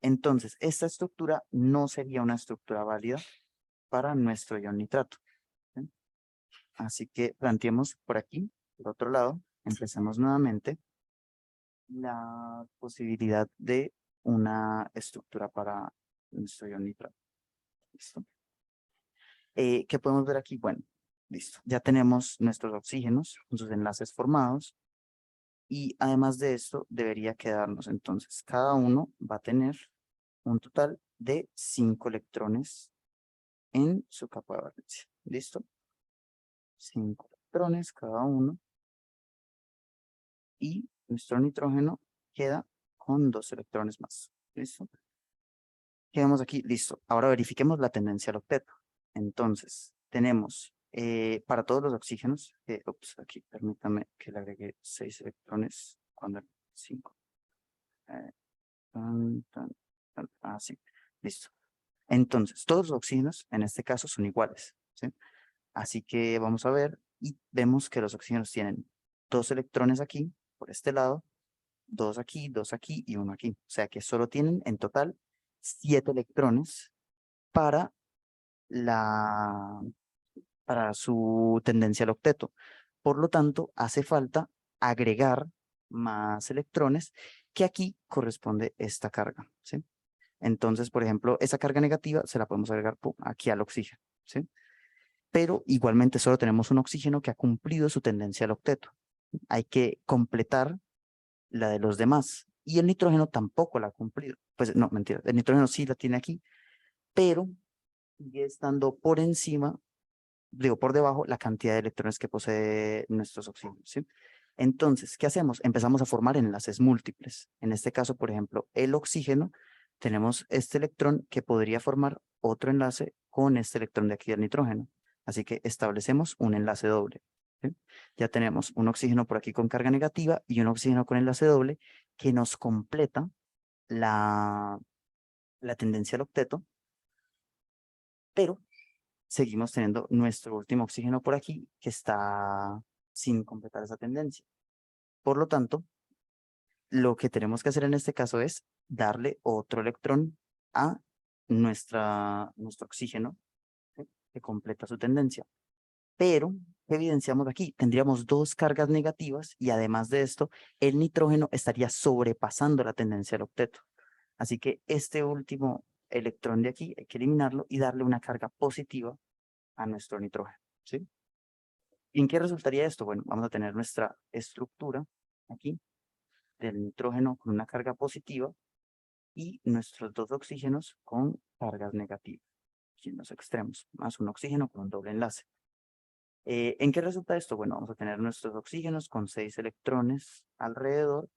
Entonces, esta estructura no sería una estructura válida para nuestro ion nitrato, ¿sí? Así que planteemos por aquí, por otro lado, empecemos nuevamente la posibilidad de una estructura para nuestro ion nitrato. ¿Listo? ¿Qué podemos ver aquí? Bueno, listo. Ya tenemos nuestros oxígenos con sus enlaces formados y además de esto debería quedarnos entonces. Cada uno va a tener un total de 5 electrones en su capa de valencia. ¿Listo? 5 electrones cada uno y nuestro nitrógeno queda con 2 electrones más. ¿Listo? Quedamos aquí, listo. Ahora verifiquemos la tendencia al octeto. Entonces, tenemos para todos los oxígenos, aquí permítame que le agregue 6 electrones cuando 5. Sí, listo. Entonces, todos los oxígenos en este caso son iguales, ¿sí? Así que vamos a ver y vemos que los oxígenos tienen 2 electrones aquí, por este lado, 2 aquí y 1 aquí. O sea que solo tienen en total 7 electrones para, la, para su tendencia al octeto. Por lo tanto, hace falta agregar más electrones que aquí corresponde esta carga, ¿sí? Entonces, por ejemplo, esa carga negativa se la podemos agregar aquí al oxígeno, ¿sí? Pero igualmente solo tenemos un oxígeno que ha cumplido su tendencia al octeto. Hay que completar la de los demás. Y el nitrógeno tampoco la ha cumplido. Pues no, mentira, el nitrógeno sí la tiene aquí, pero sigue estando por encima, digo, por debajo, la cantidad de electrones que posee nuestros oxígenos, ¿sí? Entonces, ¿qué hacemos? Empezamos a formar enlaces múltiples. En este caso, por ejemplo, el oxígeno, tenemos este electrón que podría formar otro enlace con este electrón de aquí del nitrógeno. Así que establecemos un enlace doble, ¿sí? Ya tenemos un oxígeno por aquí con carga negativa y un oxígeno con enlace doble que nos completa la tendencia al octeto, pero seguimos teniendo nuestro último oxígeno por aquí que está sin completar esa tendencia. Por lo tanto, lo que tenemos que hacer en este caso es darle otro electrón a nuestro oxígeno, ¿sí?, que completa su tendencia. Pero, ¿qué evidenciamos aquí? Tendríamos dos cargas negativas y además de esto, el nitrógeno estaría sobrepasando la tendencia al octeto. Así que este último electrón de aquí hay que eliminarlo y darle una carga positiva a nuestro nitrógeno, ¿sí? ¿Y en qué resultaría esto? Bueno, vamos a tener nuestra estructura aquí del nitrógeno con una carga positiva y nuestros dos oxígenos con cargas negativas, aquí en los extremos, más un oxígeno con un doble enlace. ¿En qué resulta esto? Bueno, vamos a tener nuestros oxígenos con 6 electrones alrededor,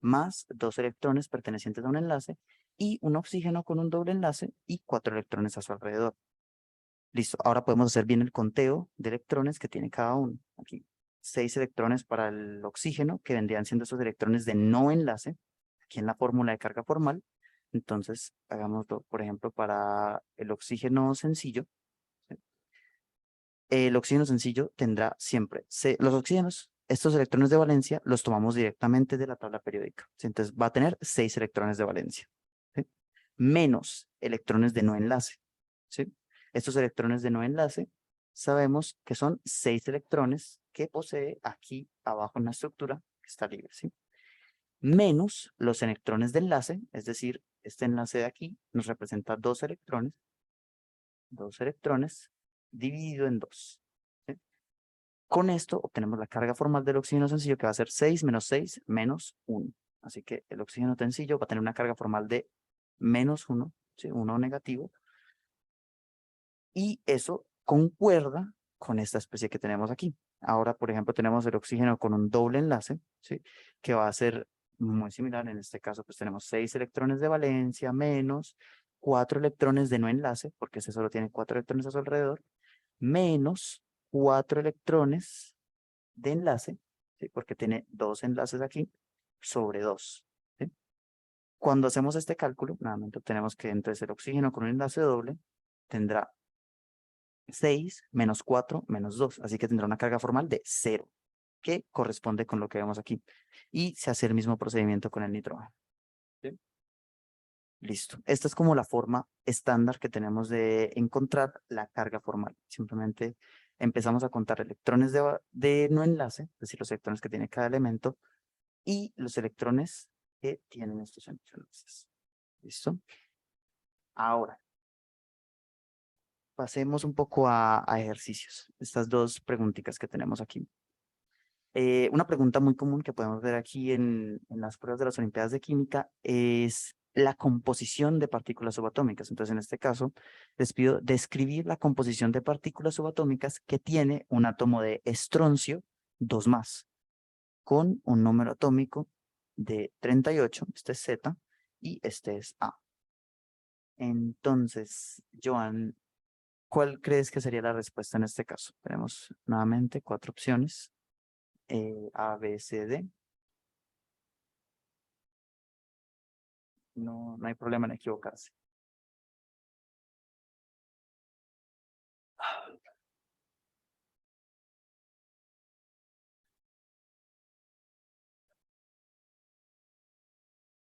más 2 electrones pertenecientes a un enlace, y un oxígeno con un doble enlace y 4 electrones a su alrededor. Listo, ahora podemos hacer bien el conteo de electrones que tiene cada uno. Aquí, 6 electrones para el oxígeno, que vendrían siendo esos electrones de no enlace, aquí en la fórmula de carga formal. Entonces, hagámoslo, por ejemplo, para el oxígeno sencillo. ¿Sí? El oxígeno sencillo tendrá siempre, los oxígenos, estos electrones de valencia, los tomamos directamente de la tabla periódica. ¿Sí? Entonces, va a tener 6 electrones de valencia, ¿sí?, menos electrones de no enlace, ¿sí? Estos electrones de no enlace sabemos que son 6 electrones que posee aquí abajo en la estructura, que está libre, ¿sí?, menos los electrones de enlace, es decir, este enlace de aquí nos representa 2 electrones dividido en 2. ¿Sí? Con esto obtenemos la carga formal del oxígeno sencillo, que va a ser 6 menos 6 menos 1. Así que el oxígeno sencillo va a tener una carga formal de menos 1, ¿sí?, 1 negativo, y eso concuerda con esta especie que tenemos aquí. Ahora, por ejemplo, tenemos el oxígeno con un doble enlace, ¿sí?, que va a ser muy similar. En este caso, pues tenemos 6 electrones de valencia menos 4 electrones de no enlace, porque ese solo tiene 4 electrones a su alrededor, menos 4 electrones de enlace, ¿sí?, porque tiene 2 enlaces aquí, sobre 2. ¿Sí? Cuando hacemos este cálculo, nuevamente obtenemos que entonces el oxígeno con un enlace doble tendrá 6 menos 4 menos 2, así que tendrá una carga formal de 0, que corresponde con lo que vemos aquí. Y se hace el mismo procedimiento con el nitrógeno. ¿Sí? Listo. Esta es como la forma estándar que tenemos de encontrar la carga formal. Simplemente empezamos a contar electrones de no enlace, es decir, los electrones que tiene cada elemento, y los electrones que tienen estos enlaces. ¿Listo? Ahora, pasemos un poco a ejercicios. Estas dos preguntitas que tenemos aquí. Una pregunta muy común que podemos ver aquí en las pruebas de las Olimpiadas de Química es la composición de partículas subatómicas. Entonces, en este caso, les pido describir la composición de partículas subatómicas que tiene un átomo de estroncio 2+, con un número atómico de 38, este es Z, y este es A. Entonces, Joan, ¿cuál crees que sería la respuesta en este caso? Tenemos nuevamente 4 opciones. A, B, C, D. No, no hay problema en equivocarse.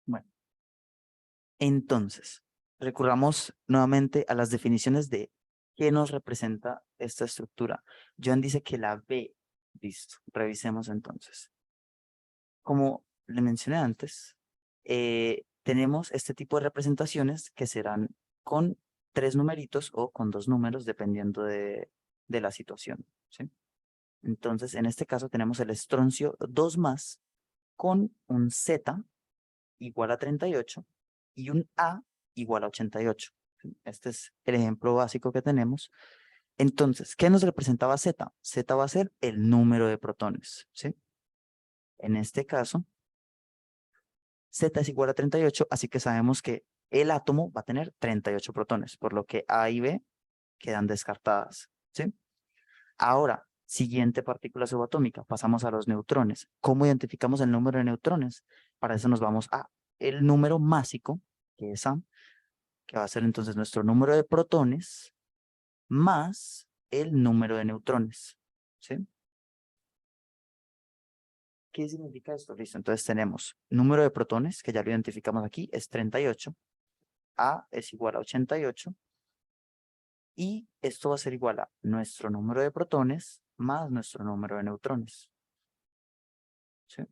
Bueno, entonces, recurramos nuevamente a las definiciones de qué nos representa esta estructura. Joan dice que la B, listo, revisemos entonces. Como le mencioné antes, tenemos este tipo de representaciones que serán con 3 numeritos o con 2 números, dependiendo de la situación, ¿sí? Entonces, en este caso tenemos el estroncio 2+, con un Z igual a 38 y un A igual a 88. ¿Sí? Este es el ejemplo básico que tenemos. Entonces, ¿qué nos representaba Z? Z va a ser el número de protones, ¿sí? En este caso, Z es igual a 38, así que sabemos que el átomo va a tener 38 protones, por lo que A y B quedan descartadas, ¿sí? Ahora, Siguiente partícula subatómica, pasamos a los neutrones. ¿Cómo identificamos el número de neutrones? Para eso nos vamos a el número másico, que es A, que va a ser entonces nuestro número de protones más el número de neutrones. ¿Sí? ¿Qué significa esto? Listo, entonces tenemos número de protones, que ya lo identificamos aquí, es 38. A es igual a 88. Y esto va a ser igual a nuestro número de protones más nuestro número de neutrones. ¿Sí?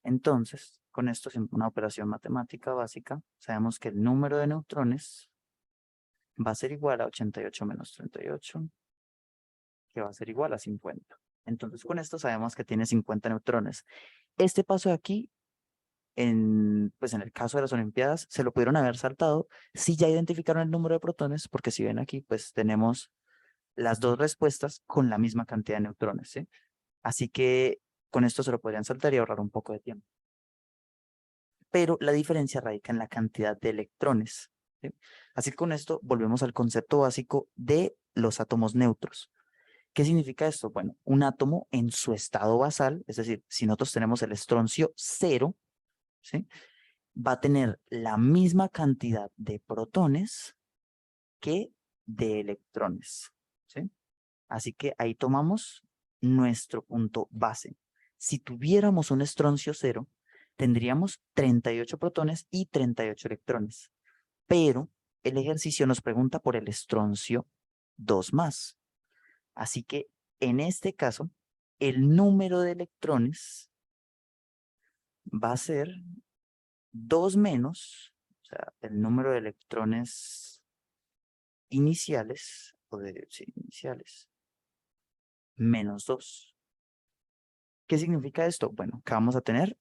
Entonces, con esto es una operación matemática básica. Sabemos que el número de neutrones va a ser igual a 88 menos 38, que va a ser igual a 50. Entonces, con esto sabemos que tiene 50 neutrones. Este paso de aquí, pues en el caso de las Olimpiadas, se lo pudieron haber saltado si ya identificaron el número de protones, porque si ven aquí, pues tenemos las dos respuestas con la misma cantidad de neutrones, ¿sí? Así que con esto se lo podrían saltar y ahorrar un poco de tiempo. Pero la diferencia radica en la cantidad de electrones, ¿sí? Así que con esto volvemos al concepto básico de los átomos neutros. ¿Qué significa esto? Bueno, un átomo en su estado basal, es decir, si nosotros tenemos el estroncio 0, ¿sí? Va a tener la misma cantidad de protones que de electrones, ¿sí? Así que ahí tomamos nuestro punto base. Si tuviéramos un estroncio 0, tendríamos 38 protones y 38 electrones. Pero el ejercicio nos pregunta por el estroncio 2 más. Así que en este caso, el número de electrones va a ser 2 menos, o sea, el número de electrones iniciales, sí, iniciales, menos 2. ¿Qué significa esto? Bueno, que vamos a tener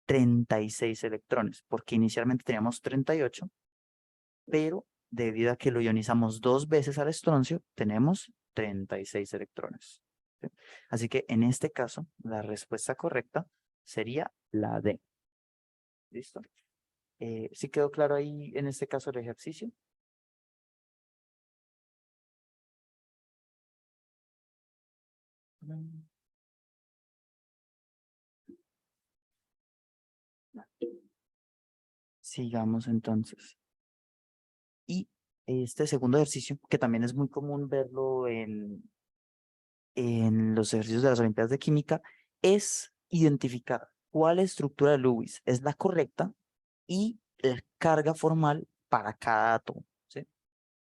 36 electrones, porque inicialmente teníamos 38, pero debido a que lo ionizamos 2 veces al estroncio, tenemos 36 electrones. ¿Sí? Así que en este caso, la respuesta correcta sería la D. ¿Listo? ¿Sí quedó claro ahí en este caso el ejercicio? Sigamos entonces. Y este segundo ejercicio, que también es muy común verlo en los ejercicios de las Olimpiadas de Química, es identificar cuál estructura de Lewis es la correcta y la carga formal para cada átomo, ¿sí?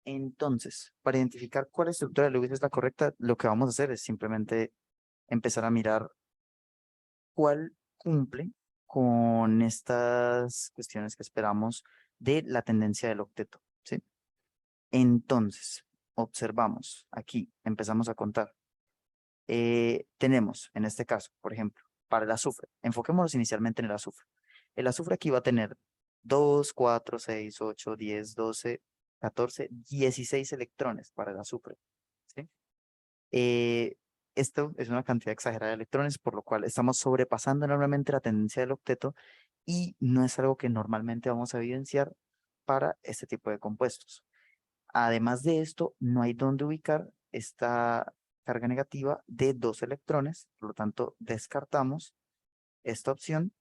Entonces, para identificar cuál estructura de Lewis es la correcta, lo que vamos a hacer es simplemente empezar a mirar cuál cumple con estas cuestiones que esperamos de la tendencia del octeto, ¿sí? Entonces, observamos aquí, empezamos a contar. Tenemos, en este caso, por ejemplo, para el azufre, enfoquémonos inicialmente en el azufre. El azufre aquí va a tener 2, 4, 6, 8, 10, 12, 14, 16 electrones para el azufre, ¿sí? Esto es una cantidad exagerada de electrones, por lo cual estamos sobrepasando enormemente la tendencia del octeto y no es algo que normalmente vamos a evidenciar para este tipo de compuestos. Además de esto, no hay dónde ubicar esta carga negativa de 2 electrones, por lo tanto, descartamos esta opción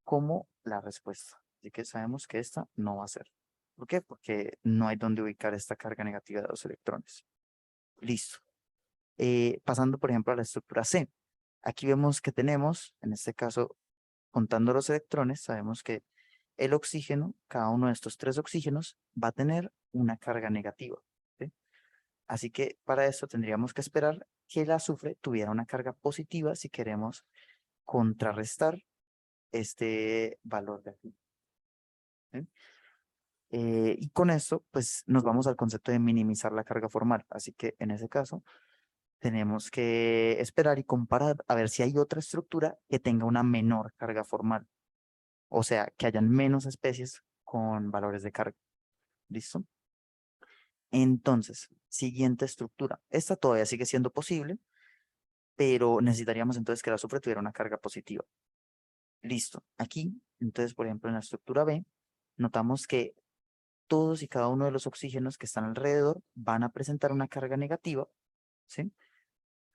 como la respuesta. Así que sabemos que esta no va a ser. ¿Por qué? Porque no hay dónde ubicar esta carga negativa de 2 electrones. Listo. Pasando, por ejemplo, a la estructura C. Aquí vemos que tenemos, en este caso, contando los electrones, sabemos que el oxígeno, cada uno de estos 3 oxígenos, va a tener una carga negativa, ¿sí? Así que para esto tendríamos que esperar que el azufre tuviera una carga positiva si queremos contrarrestar este valor de aquí, ¿sí? Y con esto, pues nos vamos al concepto de minimizar la carga formal. Así que en ese caso, tenemos que esperar y comparar a ver si hay otra estructura que tenga una menor carga formal. O sea, que hayan menos especies con valores de carga. ¿Listo? Entonces, siguiente estructura. Esta todavía sigue siendo posible, pero necesitaríamos entonces que el azufre tuviera una carga positiva. Listo. Aquí, entonces, por ejemplo, en la estructura B, notamos que todos y cada uno de los oxígenos que están alrededor van a presentar una carga negativa, ¿sí?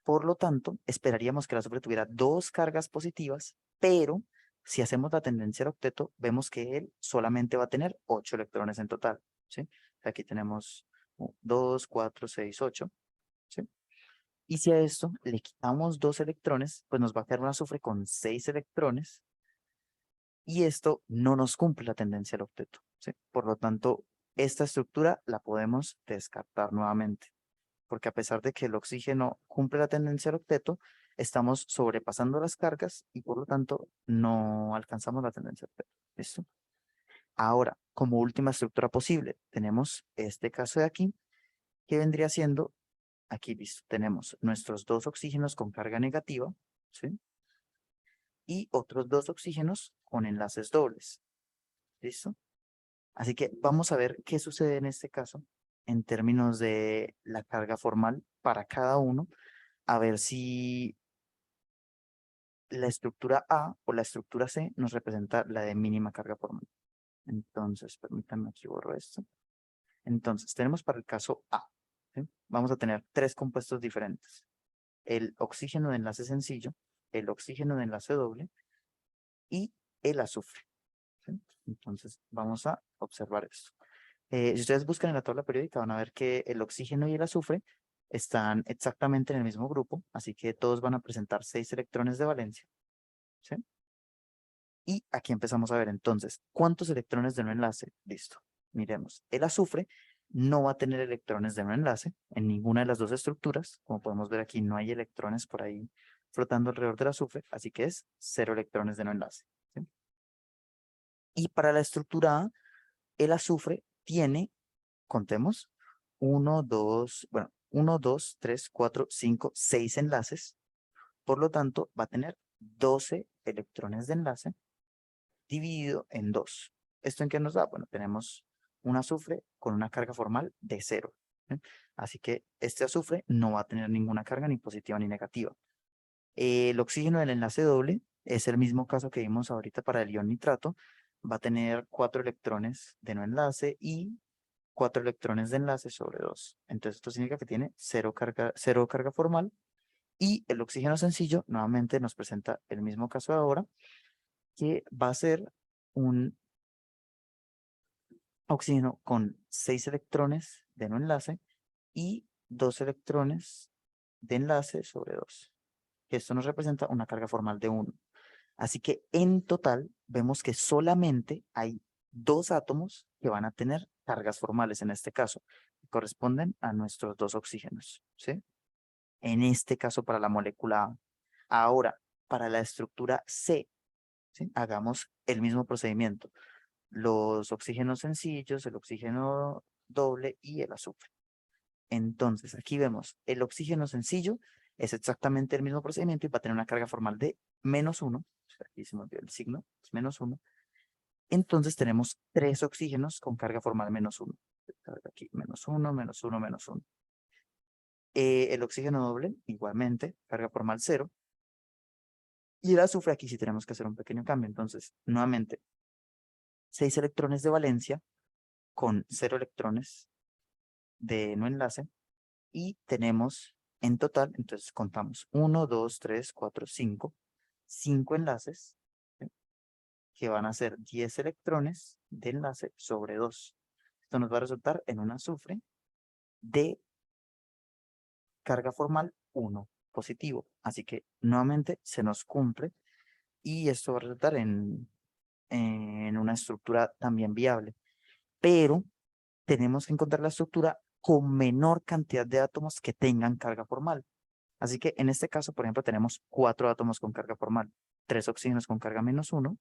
Por lo tanto, esperaríamos que el azufre tuviera 2 cargas positivas, pero si hacemos la tendencia al octeto, vemos que él solamente va a tener 8 electrones en total, ¿sí? Aquí tenemos 2, 4, 6, 8, ¿sí? Y si a esto le quitamos 2 electrones, pues nos va a quedar un azufre con 6 electrones, y esto no nos cumple la tendencia al octeto, ¿sí? Por lo tanto, esta estructura la podemos descartar nuevamente, porque a pesar de que el oxígeno cumple la tendencia al octeto, estamos sobrepasando las cargas y por lo tanto no alcanzamos la tendencia al octeto. ¿Listo? Ahora, como última estructura posible, tenemos este caso de aquí, que vendría siendo, aquí listo, tenemos nuestros 2 oxígenos con carga negativa, ¿sí? Y otros 2 oxígenos con enlaces dobles. ¿Listo? Así que vamos a ver qué sucede en este caso en términos de la carga formal para cada uno, a ver si la estructura A o la estructura C nos representa la de mínima carga formal. Entonces, permítanme aquí borro esto. Entonces, tenemos para el caso A, ¿sí? Vamos a tener 3 compuestos diferentes. El oxígeno de enlace sencillo, el oxígeno de enlace doble y el azufre, ¿sí? Entonces, vamos a observar esto. Si ustedes buscan en la tabla periódica van a ver que el oxígeno y el azufre están exactamente en el mismo grupo, así que todos van a presentar 6 electrones de valencia, ¿sí? Y aquí empezamos a ver entonces, ¿cuántos electrones de no enlace? Listo, miremos. El azufre no va a tener electrones de no enlace en ninguna de las 2 estructuras. Como podemos ver aquí, no hay electrones por ahí flotando alrededor del azufre, así que es 0 electrones de no enlace, ¿sí? Y para la estructura A, el azufre tiene, contemos, 1, 2, bueno, 1, 2, 3, 4, 5, 6 enlaces. Por lo tanto, va a tener 12 electrones de enlace dividido en 2. ¿Esto en qué nos da? Bueno, tenemos un azufre con una carga formal de 0. ¿Sí? Así que este azufre no va a tener ninguna carga ni positiva ni negativa. El oxígeno del enlace doble es el mismo caso que vimos ahorita para el ion nitrato. Va a tener 4 electrones de no enlace y 4 electrones de enlace sobre 2. Entonces esto significa que tiene 0 carga formal. Y el oxígeno sencillo nuevamente nos presenta el mismo caso de ahora, que va a ser un oxígeno con 6 electrones de no enlace y 2 electrones de enlace sobre 2. Esto nos representa una carga formal de 1. Así que en total vemos que solamente hay 2 átomos que van a tener cargas formales en este caso, que corresponden a nuestros 2 oxígenos, ¿sí? En este caso para la molécula A. Ahora, para la estructura C, ¿sí? Hagamos el mismo procedimiento. Los oxígenos sencillos, el oxígeno doble y el azufre. Entonces, aquí vemos el oxígeno sencillo es exactamente el mismo procedimiento y va a tener una carga formal de -1. Aquí se me olvidó el signo, es -1. Entonces tenemos 3 oxígenos con carga formal -1. Aquí, -1, -1, -1. El oxígeno doble, igualmente, carga formal 0. Y el azufre aquí sí tenemos que hacer un pequeño cambio. Entonces, nuevamente, 6 electrones de valencia con 0 electrones de no enlace. Y tenemos en total, entonces contamos 1, 2, 3, 4, 5. 5 enlaces, ¿sí? Que van a ser 10 electrones de enlace sobre 2. Esto nos va a resultar en un azufre de carga formal 1 positivo. Así que nuevamente se nos cumple y esto va a resultar en una estructura también viable. Pero tenemos que encontrar la estructura con menor cantidad de átomos que tengan carga formal. Así que en este caso, por ejemplo, tenemos 4 átomos con carga formal, 3 oxígenos con carga -1,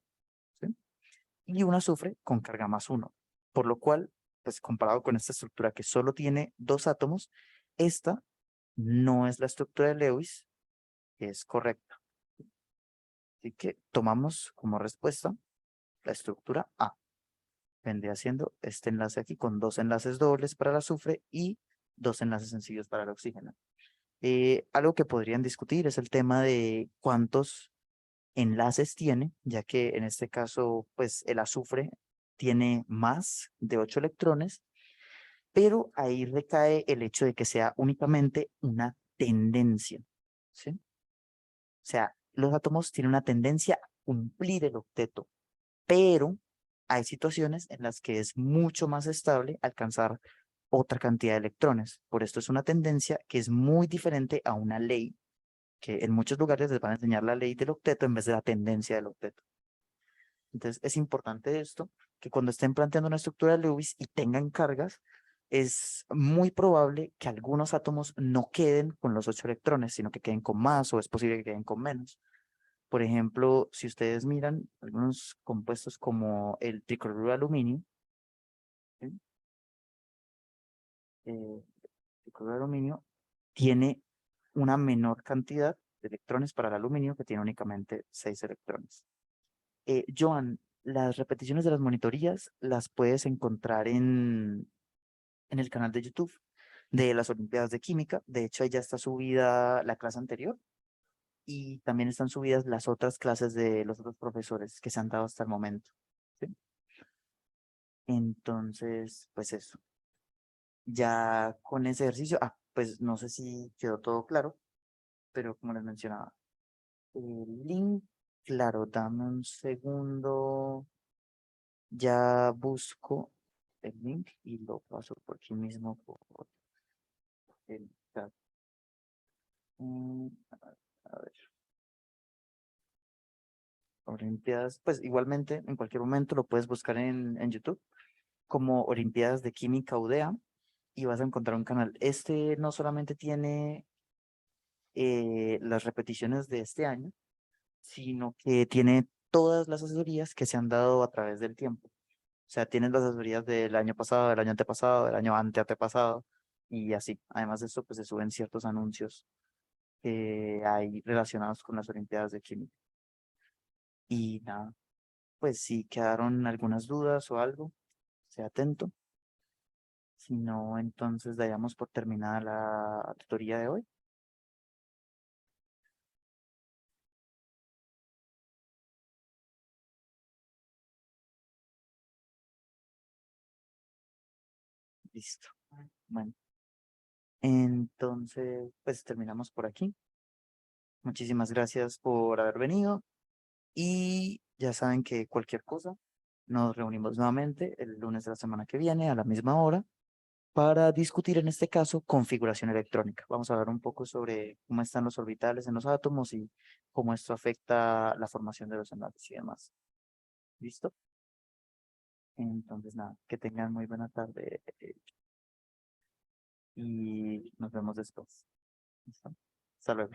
¿sí? Y un azufre con carga +1. Por lo cual, pues comparado con esta estructura que solo tiene 2 átomos, esta no es la estructura de Lewis, que es correcta. Así que tomamos como respuesta la estructura A. Vendría siendo este enlace aquí con 2 enlaces dobles para el azufre y 2 enlaces sencillos para el oxígeno. Algo que podrían discutir es el tema de cuántos enlaces tiene, ya que en este caso, pues el azufre tiene más de 8 electrones, pero ahí recae el hecho de que sea únicamente una tendencia. ¿sí? O sea, los átomos tienen una tendencia a cumplir el octeto, pero hay situaciones en las que es mucho más estable alcanzar otra cantidad de electrones. Por esto es una tendencia que es muy diferente a una ley, que en muchos lugares les van a enseñar la ley del octeto en vez de la tendencia del octeto. Entonces es importante esto, que cuando estén planteando una estructura de Lewis y tengan cargas, es muy probable que algunos átomos no queden con los 8 electrones, sino que queden con más o es posible que queden con menos. Por ejemplo, si ustedes miran algunos compuestos como el tricloruro de aluminio, ¿sí? El tricloruro de aluminio tiene una menor cantidad de electrones para el aluminio, que tiene únicamente 6 electrones. Joan, las repeticiones de las monitorías las puedes encontrar en el canal de YouTube de las Olimpiadas de Química. De hecho, ahí ya está subida la clase anterior y también están subidas las otras clases de los otros profesores que se han dado hasta el momento. ¿Sí? Entonces, pues eso. Ya con ese ejercicio, pues no sé si quedó todo claro, pero como les mencionaba, el link, claro, dame un segundo, ya busco el link y lo paso por aquí mismo por el chat. A ver, Olimpiadas, pues igualmente en cualquier momento lo puedes buscar en YouTube como Olimpiadas de Química UDEA y vas a encontrar un canal. Este no solamente tiene las repeticiones de este año, sino que tiene todas las asesorías que se han dado a través del tiempo. O sea, tienes las asesorías del año pasado, del año antepasado, del año antepasado y así. Además de eso, pues se suben ciertos anuncios que hay relacionados con las Olimpiadas de Química. Y nada, pues si quedaron algunas dudas o algo, sea atento. Si no, entonces daríamos por terminada la tutoría de hoy. Listo. Bueno, entonces, pues terminamos por aquí. Muchísimas gracias por haber venido y ya saben que cualquier cosa, nos reunimos nuevamente el lunes de la semana que viene a la misma hora para discutir en este caso configuración electrónica. Vamos a hablar un poco sobre cómo están los orbitales en los átomos y cómo esto afecta la formación de los enlaces y demás. ¿Listo? Entonces, nada, que tengan muy buena tarde y nos vemos después. ¿Listo? Hasta luego.